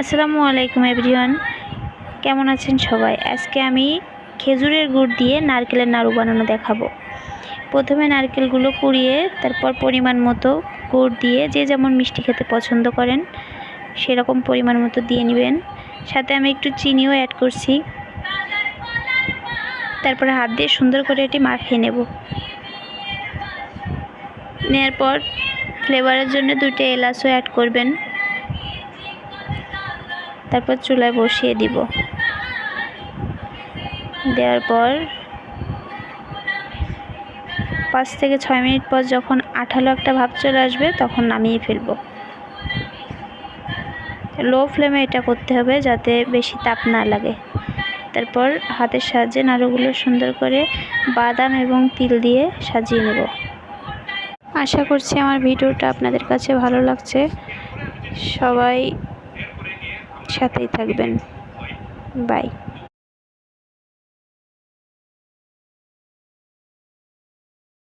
আসসালামু আলাইকুম এভরিওয়ান, কেমন আছেন সবাই। আজকে আমি খেজুরের গুড় দিয়ে নারকেলের নাড়ু বানানো দেখাবো। প্রথমে নারকেলগুলো কুড়িয়ে তারপর পরিমাণ মতো গুড় দিয়ে, যে যেমন মিষ্টি খেতে পছন্দ করেন সেরকম পরিমাণ মতো দিয়ে নেবেন। সাথে আমি একটু চিনিও অ্যাড করছি। তারপরে হাত দিয়ে সুন্দর করে এটি মাখিয়ে নেব। নেওয়ার পর ফ্লেভারের জন্য 2টা এলাচও অ্যাড করবেন। তারপর চুলায় বসিয়ে দিব। দেওয়ার পর 5 থেকে 6 মিনিট পর যখন আঠালো একটা ভাব চলে আসবে তখন নামিয়ে ফেলবো। লো ফ্লেমে এটা করতে হবে যাতে বেশি তাপ না লাগে। তারপর হাতের সাহায্যে নাড়ুগুলো সুন্দর করে বাদাম এবং তিল দিয়ে সাজিয়ে নেব। আশা করছি আমার ভিডিওটা আপনাদের কাছে ভালো লাগছে। সবাই সাথেই থাকবেন। বাই।